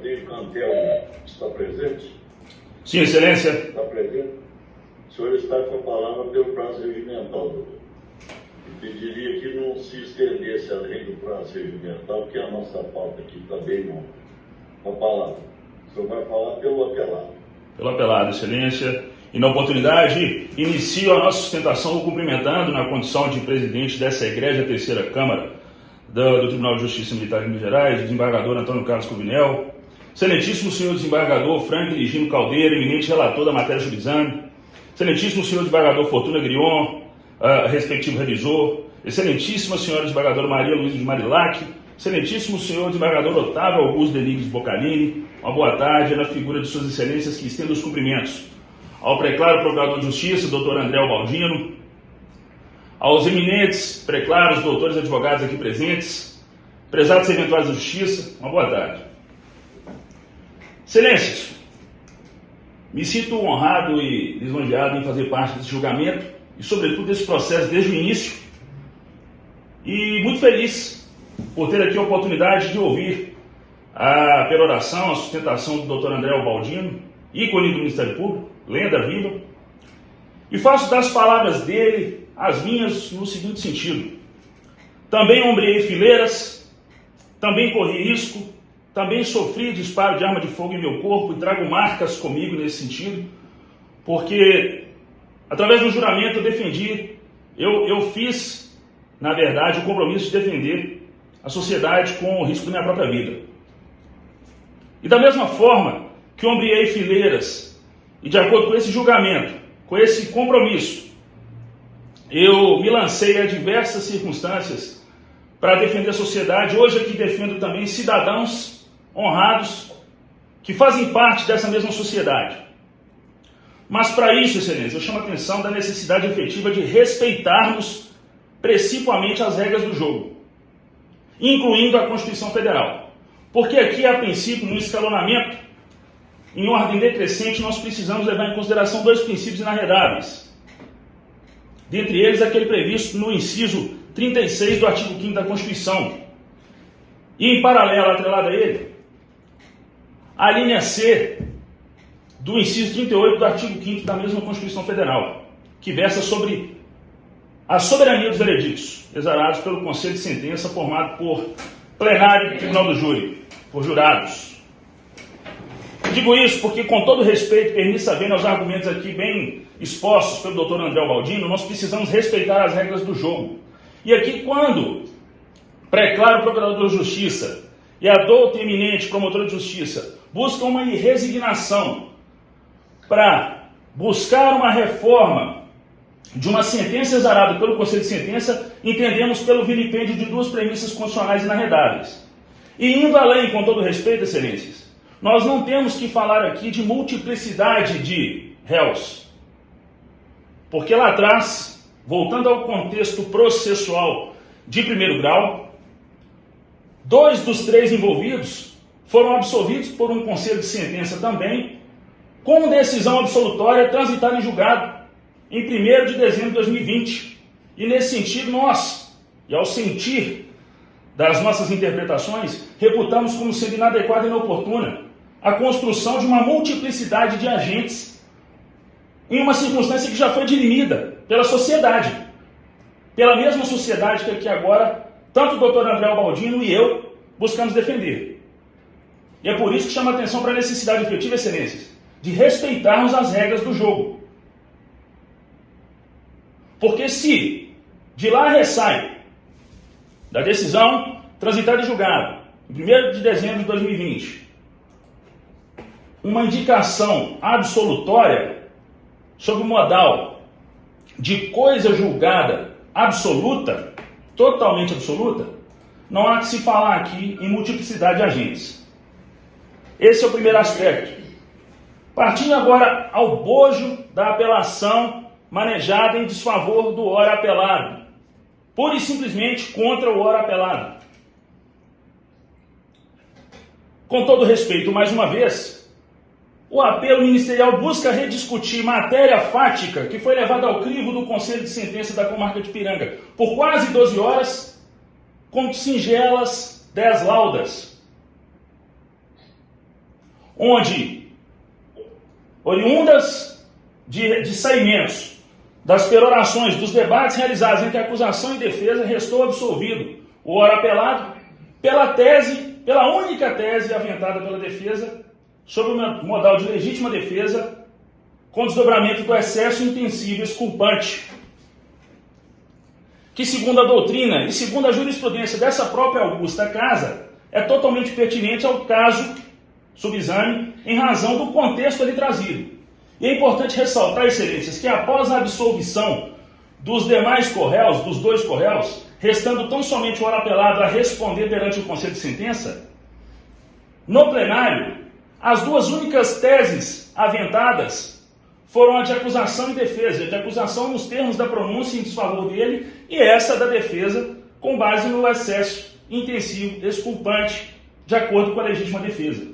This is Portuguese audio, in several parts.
Valdir Cantel está presente? Sim, Excelência. Está presente? O senhor está com a palavra pelo prazo regimental, doutor. E pediria que não se estendesse além do prazo regimental, porque a nossa pauta aqui está bem longa. A palavra. O senhor vai falar pelo apelado. Pelo apelado, Excelência. E na oportunidade, inicio a nossa sustentação cumprimentando, na condição de presidente dessa egrégia terceira Câmara do Tribunal de Justiça Militar de Minas Gerais, desembargador Antônio Carlos Cruvinel, excelentíssimo senhor desembargador Frank Ligino Caldeira, eminente relator da matéria subexame, excelentíssimo senhor desembargador Fortuna Grion, respectivo revisor, excelentíssima senhora desembargadora Maria Luísa de Marilac, excelentíssimo senhor desembargador Otávio Augusto Denigues Bocalini, uma boa tarde na figura de suas excelências que estendam os cumprimentos ao preclaro procurador de Justiça, doutor André Baldino, aos eminentes preclaros, doutores advogados aqui presentes, prezados serventuários da Justiça, uma boa tarde. Excelências, me sinto honrado e lisonjeado em fazer parte desse julgamento e, sobretudo, desse processo desde o início, e muito feliz por ter aqui a oportunidade de ouvir a peroração, a sustentação do doutor André Baldino, ícone do Ministério Público, lenda viva, e faço das palavras dele as minhas no seguinte sentido: também ombreei fileiras, também corri risco, também sofri disparo de arma de fogo em meu corpo e trago marcas comigo nesse sentido, porque através do juramento eu defendi, eu fiz, na verdade, o compromisso de defender a sociedade com o risco da minha própria vida. E da mesma forma que ombreei fileiras, e de acordo com esse julgamento, com esse compromisso, eu me lancei a diversas circunstâncias para defender a sociedade. Hoje aqui defendo também cidadãos honrados que fazem parte dessa mesma sociedade. Mas para isso, Excelência, eu chamo a atenção da necessidade efetiva de respeitarmos principalmente as regras do jogo, incluindo a Constituição Federal. Porque aqui, a princípio, no escalonamento, em ordem decrescente, nós precisamos levar em consideração dois princípios inarredáveis. Dentre eles, aquele previsto no inciso 36 do artigo 5º da Constituição. E, em paralelo, atrelado a ele, a linha C do inciso 38 do artigo 5º da mesma Constituição Federal, que versa sobre a soberania dos vereditos, exarados pelo Conselho de Sentença formado por plenário do Tribunal do Júri, por jurados. Digo isso porque, com todo respeito, permita bem aos argumentos aqui bem expostos pelo doutor André Baldino, nós precisamos respeitar as regras do jogo. E aqui, quando preclaro procurador de Justiça e a douta eminente promotora de Justiça buscam uma resignação para buscar uma reforma de uma sentença exarada pelo Conselho de Sentença, entendemos pelo vilipêndio de duas premissas constitucionais inarredáveis. E indo além, com todo respeito, excelências, nós não temos que falar aqui de multiplicidade de réus. Porque lá atrás, voltando ao contexto processual de primeiro grau, 2 dos 3 envolvidos foram absolvidos por um conselho de sentença também, com decisão absolutória transitada em julgado em 1º de dezembro de 2020. E nesse sentido, nós, e ao sentir das nossas interpretações, reputamos como sendo inadequada e inoportuna a construção de uma multiplicidade de agentes em uma circunstância que já foi dirimida pela sociedade, pela mesma sociedade que aqui agora, tanto o doutor André Baldino e eu buscamos defender. E é por isso que chama a atenção para a necessidade efetiva, excelências, de respeitarmos as regras do jogo. Porque se de lá ressai da decisão transitada em julgado, em 1º de dezembro de 2020, uma indicação absolutória sobre o modal de coisa julgada absoluta, totalmente absoluta, não há que se falar aqui em multiplicidade de agentes. Esse é o primeiro aspecto. Partindo agora ao bojo da apelação manejada em desfavor do ora apelado, pura e simplesmente contra o ora apelado. Com todo respeito, mais uma vez, o apelo ministerial busca rediscutir matéria fática que foi levada ao crivo do Conselho de Sentença da Comarca de Piranga por quase 12 horas, com singelas 10 laudas. onde, oriundas de saimentos das perorações dos debates realizados entre acusação e defesa, restou absolvido o ora apelado pela única tese aventada pela defesa, sob o modal de legítima defesa, com desdobramento do excesso intensivo exculpante, que, segundo a doutrina e segundo a jurisprudência dessa própria augusta casa, é totalmente pertinente ao caso subexame em razão do contexto ali trazido. E é importante ressaltar, excelências, que após a absolvição dos demais corréus, dos dois corréus, restando tão somente o ora apelado a responder perante o conselho de sentença, no plenário, as duas únicas teses aventadas foram a de acusação e defesa, a de acusação nos termos da pronúncia em desfavor dele e essa da defesa com base no excesso intensivo exculpante, de acordo com a legítima defesa.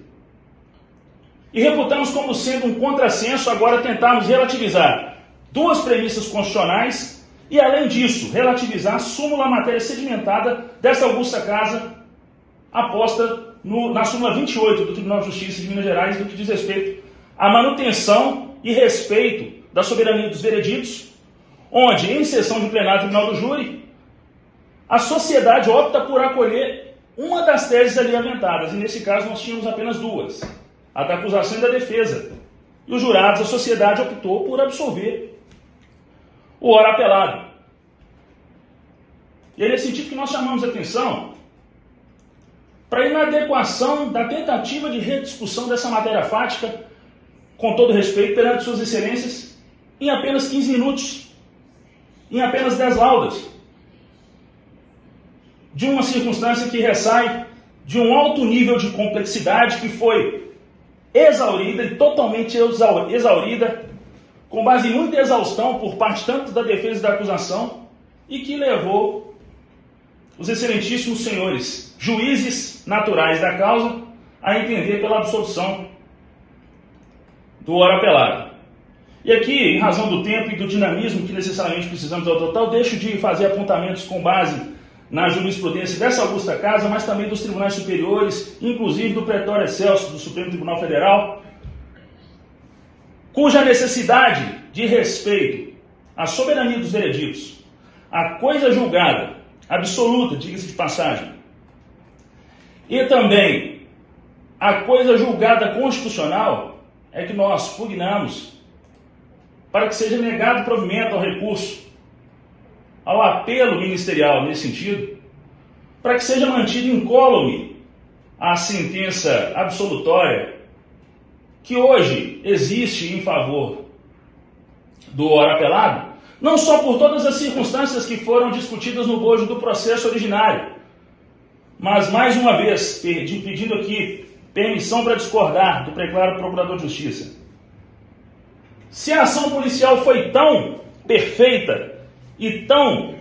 E reputamos como sendo um contrassenso agora tentarmos relativizar duas premissas constitucionais e, além disso, relativizar a súmula matéria sedimentada desta augusta casa aposta na súmula 28 do Tribunal de Justiça de Minas Gerais, no que diz respeito à manutenção e respeito da soberania dos vereditos, onde, em sessão de plenário do Tribunal do Júri, a sociedade opta por acolher uma das teses ali aventadas, e nesse caso nós tínhamos apenas duas, a da acusação e da defesa, e os jurados, a sociedade optou por absolver o ora apelado. E é nesse sentido que nós chamamos a atenção para a inadequação da tentativa de rediscussão dessa matéria fática, com todo respeito, perante suas excelências, em apenas 15 minutos, em apenas 10 laudas, de uma circunstância que ressai de um alto nível de complexidade que foi exaurida e totalmente exaurida, com base em muita exaustão por parte tanto da defesa e da acusação, e que levou os excelentíssimos senhores juízes naturais da causa a entender pela absolução do ora apelado. E aqui, em razão do tempo e do dinamismo que necessariamente precisamos adotar, eu deixo de fazer apontamentos com base na jurisprudência dessa augusta casa, mas também dos tribunais superiores, inclusive do Pretório Excelso do Supremo Tribunal Federal, cuja necessidade de respeito à soberania dos vereditos, à coisa julgada, absoluta, diga-se de passagem, e também a coisa julgada constitucional, é que nós pugnamos para que seja negado provimento ao recurso, ao apelo ministerial nesse sentido, para que seja mantido incólume a sentença absolutória que hoje existe em favor do ora apelado, não só por todas as circunstâncias que foram discutidas no bojo do processo originário, mas, mais uma vez, pedindo aqui permissão para discordar do preclaro Procurador de Justiça. Se a ação policial foi tão perfeita e tão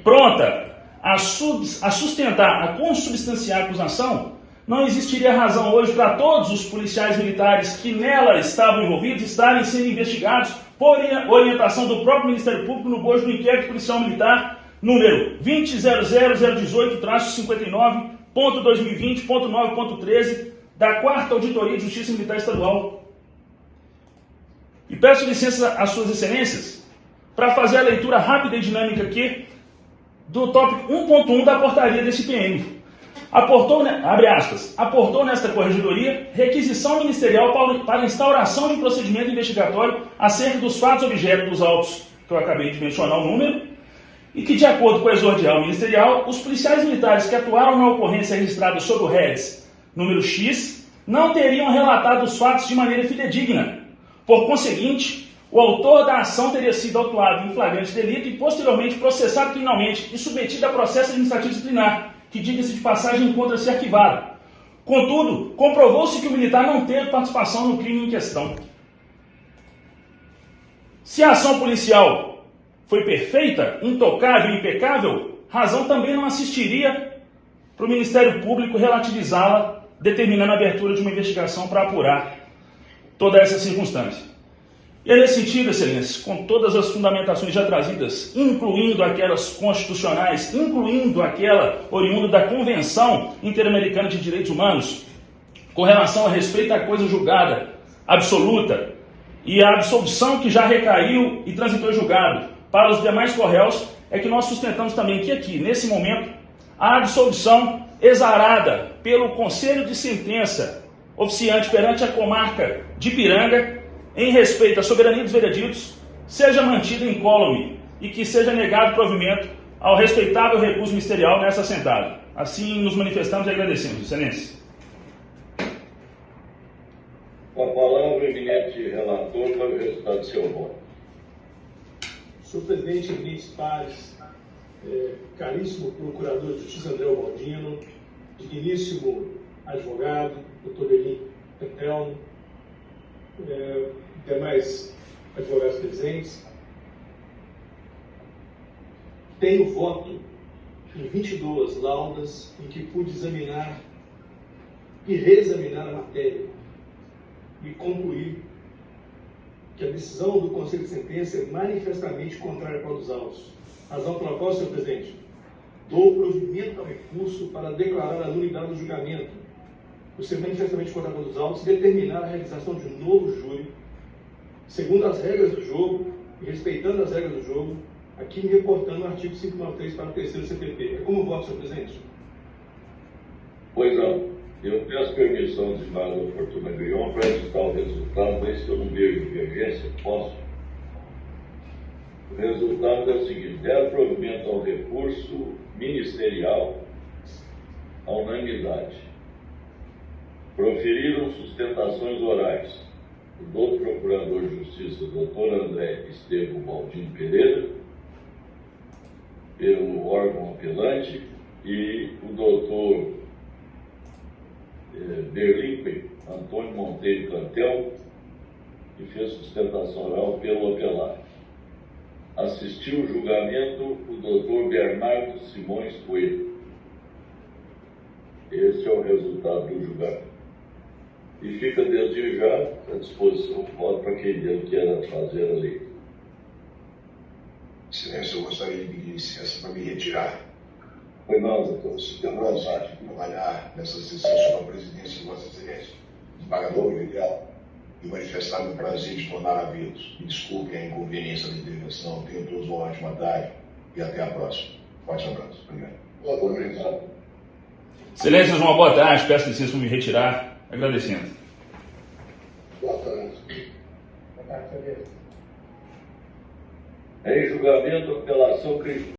pronta a sustentar, a consubstanciar a acusação, não existiria razão hoje para todos os policiais militares que nela estavam envolvidos estarem sendo investigados por orientação do próprio Ministério Público no bojo do inquérito policial militar número 20.00.18-59.2020.9.13 da 4ª Auditoria de Justiça Militar Estadual. E peço licença às suas excelências para fazer a leitura rápida e dinâmica aqui do tópico 1.1 da portaria desse PM. Aportou, abre aspas, aportou nesta corregedoria requisição ministerial para instauração de um procedimento investigatório acerca dos fatos objeto dos autos que eu acabei de mencionar o número, e que, de acordo com o exordial ministerial, os policiais militares que atuaram na ocorrência registrada sob o REDS número X não teriam relatado os fatos de maneira fidedigna. Por conseguinte, o autor da ação teria sido autuado em flagrante delito e posteriormente processado criminalmente e submetido a processo administrativo disciplinar, que, diga-se de passagem, encontra-se arquivado. Contudo, comprovou-se que o militar não teve participação no crime em questão. Se a ação policial foi perfeita, intocável e impecável, razão também não assistiria para o Ministério Público relativizá-la, determinando a abertura de uma investigação para apurar toda essa circunstância. E é nesse sentido, excelências, com todas as fundamentações já trazidas, incluindo aquelas constitucionais, incluindo aquela oriunda da Convenção Interamericana de Direitos Humanos, com relação a respeito à coisa julgada, absoluta, e a absolvição que já recaiu e transitou julgado para os demais corréus, é que nós sustentamos também que aqui, nesse momento, a absolvição exarada pelo Conselho de Sentença oficiante perante a comarca de Ipiranga, em respeito à soberania dos vereditos, seja mantida incólume e que seja negado provimento ao respeitável recurso ministerial nessa assentada. Assim nos manifestamos e agradecemos, Excelência. Com a palavra, o eminente relator, para o resultado do seu voto. Senhor presidente, eminentes pares, caríssimo procurador de justiça André Baldino, digníssimo advogado, doutor Belim Petelmo, demais advogados presentes, tenho voto em 22 laudas em que pude examinar e reexaminar a matéria e concluir que a decisão do Conselho de Sentença é manifestamente contrária ao dos autos. Razão pela qual, senhor presidente, dou provimento ao recurso para declarar a nulidade do julgamento, por ser manifestamente contrário ao dos autos, e determinar a realização de um novo júri, segundo as regras do jogo e respeitando as regras do jogo, aqui me reportando o artigo 593 para o terceiro CPP. É como voto, senhor presidente? Pois não. Eu peço permissão do desembargador Fortuna Grion para registrar o resultado, mas se eu não vejo divergência, posso. O resultado é o seguinte: deram provimento ao recurso ministerial à unanimidade. Proferiram sustentações orais o doutor Procurador de Justiça, doutor André Estevão Baldino Pereira, pelo órgão apelante, e o doutor Berlim Antônio Monteiro Cantel, que fez sustentação oral pelo apelado. Assistiu o julgamento o doutor Bernardo Simões Coelho. Esse é o resultado do julgamento. E fica desde já à disposição do voto para quem dele queira fazer a lei. Excelência, eu gostaria de pedir licença para me retirar. Foi nós, doutor. Eu não de trabalhar nessa sessão sob a presidência de Vossa Excelência, desembargador legal, e manifestar meu prazer de tornar a vê-los. Me desculpem a inconveniência da intervenção. Tenham todos uma ótima tarde e até a próxima. Forte abraço. Obrigado. Excelências, uma boa tarde. Peço licença para me retirar, agradecendo. Boa tarde. Boa tarde, em julgamento, apelação